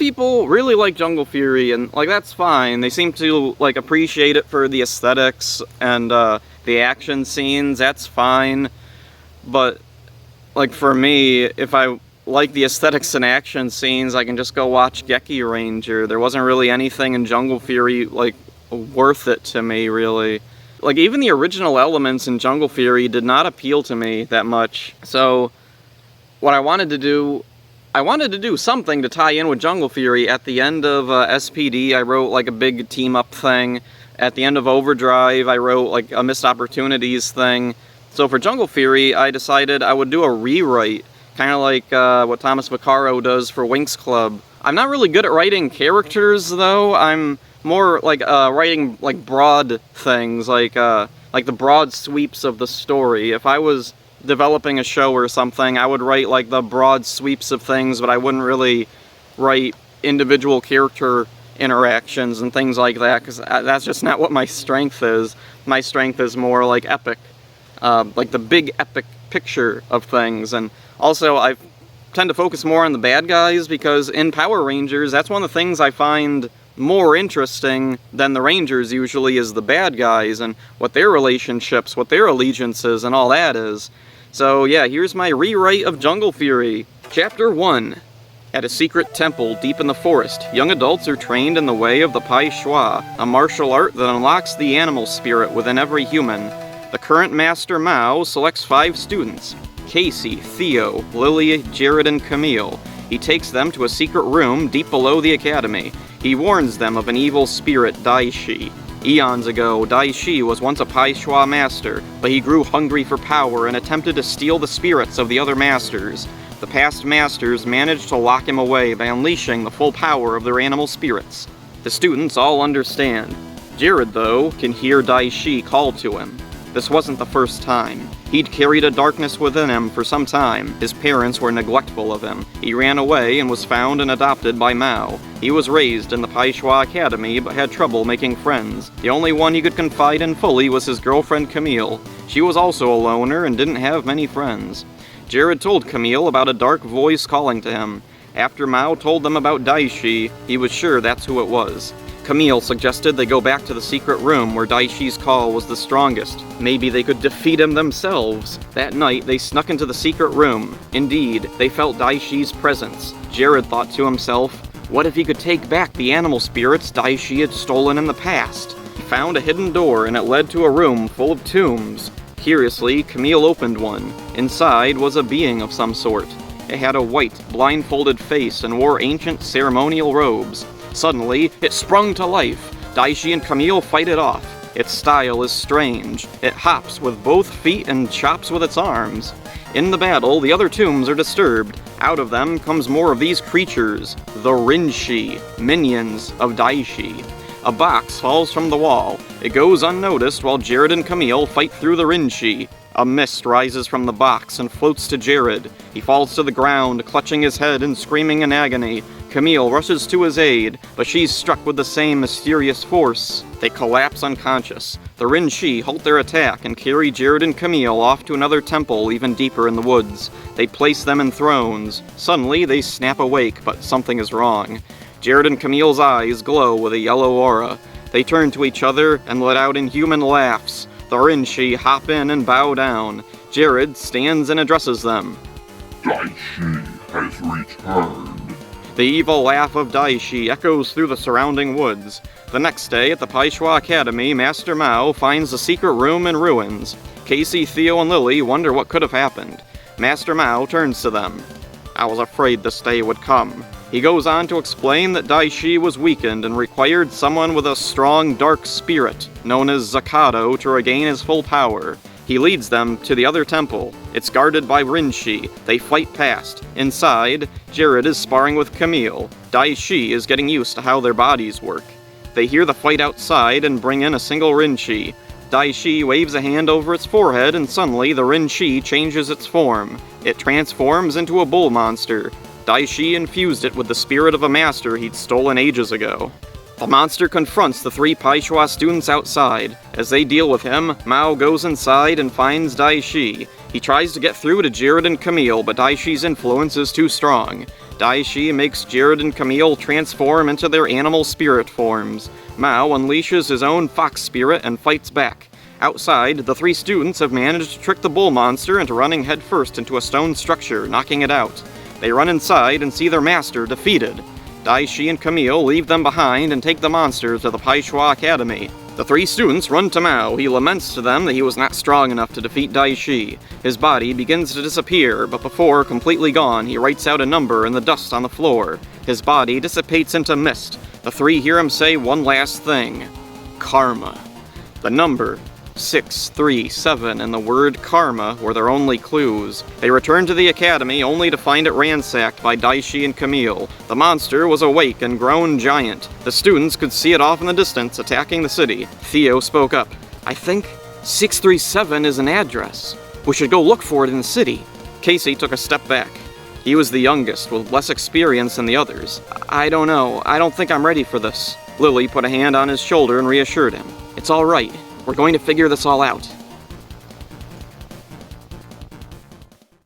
people really like Jungle Fury, and, like, that's fine. They seem to, like, appreciate it for the aesthetics and, the action scenes, that's fine. But, like, for me, if I like the aesthetics and action scenes, I can just go watch Geki Ranger. There wasn't really anything in Jungle Fury, like, worth it to me, really. Like, even the original elements in Jungle Fury did not appeal to me that much. So, what I wanted to do something to tie in with Jungle Fury. At the end of SPD, I wrote, like, a big team-up thing. At the end of Overdrive, I wrote, like, a missed opportunities thing. So for Jungle Fury, I decided I would do a rewrite, kind of like what Thomas Vaccaro does for Winx Club. I'm not really good at writing characters, though. I'm more like writing like broad things, like the broad sweeps of the story. If I was developing a show or something, I would write like the broad sweeps of things, but I wouldn't really write individual character interactions and things like that, because that's just not what my strength is. My strength is more like epic. Like the big epic picture of things. And also I tend to focus more on the bad guys, because in Power Rangers, that's one of the things I find more interesting than the Rangers usually, is the bad guys and what their relationships, what their allegiances and all that is. So yeah, here's my rewrite of Jungle Fury. Chapter 1. At a secret temple deep in the forest, young adults are trained in the way of the Pai Shui, a martial art that unlocks the animal spirit within every human. The current Master Mao selects 5 students: Casey, Theo, Lily, Jared, and Camille. He takes them to a secret room deep below the academy. He warns them of an evil spirit, Daishi. Eons ago, Daishi was once a Pai Shui master, but he grew hungry for power and attempted to steal the spirits of the other masters. The past masters managed to lock him away by unleashing the full power of their animal spirits. The students all understand. Jared, though, can hear Daishi call to him. This wasn't the first time. He'd carried a darkness within him for some time. His parents were neglectful of him. He ran away and was found and adopted by Mao. He was raised in the Pai Shui Academy, but had trouble making friends. The only one he could confide in fully was his girlfriend Camille. She was also a loner and didn't have many friends. Jared told Camille about a dark voice calling to him. After Mao told them about Daishi, he was sure that's who it was. Camille suggested they go back to the secret room where Daishi's call was the strongest. Maybe they could defeat him themselves. That night, they snuck into the secret room. Indeed, they felt Daishi's presence. Jared thought to himself, what if he could take back the animal spirits Daishi had stolen in the past? He found a hidden door, and it led to a room full of tombs. Curiously, Camille opened one. Inside was a being of some sort. It had a white, blindfolded face and wore ancient ceremonial robes. Suddenly, it sprung to life. Daishi and Camille fight it off. Its style is strange. It hops with both feet and chops with its arms. In the battle, the other tombs are disturbed. Out of them comes more of these creatures, the Rinshi, minions of Daishi. A box falls from the wall. It goes unnoticed while Jared and Camille fight through the Rinshi. A mist rises from the box and floats to Jared. He falls to the ground, clutching his head and screaming in agony. Camille rushes to his aid, but she's struck with the same mysterious force. They collapse unconscious. The Rinshi halt their attack and carry Jared and Camille off to another temple even deeper in the woods. They place them in thrones. Suddenly, they snap awake, but something is wrong. Jared and Camille's eyes glow with a yellow aura. They turn to each other and let out inhuman laughs. The Rinshi hop in and bow down. Jared stands and addresses them. Daishi has returned. The evil laugh of Daishi echoes through the surrounding woods. The next day, at the Pai Shui Academy, Master Mao finds a secret room in ruins. Casey, Theo, and Lily wonder what could have happened. Master Mao turns to them. I was afraid this day would come. He goes on to explain that Daishi was weakened and required someone with a strong dark spirit, known as Zakado, to regain his full power. He leads them to the other temple. It's guarded by Rinshi. They fight past. Inside, Jared is sparring with Camille. Daishi is getting used to how their bodies work. They hear the fight outside and bring in a single Rinshi. Daishi waves a hand over its forehead, and suddenly the Rinshi changes its form. It transforms into a bull monster. Daishi infused it with the spirit of a master he'd stolen ages ago. The monster confronts the 3 Pai Shui students outside. As they deal with him, Mao goes inside and finds Daishi. He tries to get through to Jared and Camille, but Daishi's influence is too strong. Daishi makes Jared and Camille transform into their animal spirit forms. Mao unleashes his own fox spirit and fights back. Outside, the three students have managed to trick the bull monster into running headfirst into a stone structure, knocking it out. They run inside and see their master defeated. Daishi and Camille leave them behind and take the monster to the Paishui Academy. The three students run to Mao. He laments to them that he was not strong enough to defeat Daishi. His body begins to disappear, but before completely gone, he writes out a number in the dust on the floor. His body dissipates into mist. The three hear him say one last thing. Karma. The number 637 and the word karma were their only clues. They returned to the academy only to find it ransacked by Daishi and Camille. The monster was awake and grown giant. The students could see it off in the distance, attacking the city. Theo spoke up. I think 637 is an address. We should go look for it in the city. Casey took a step back. He was the youngest, with less experience than the others. I don't know. I don't think I'm ready for this. Lily put a hand on his shoulder and reassured him. It's all right. We're going to figure this all out.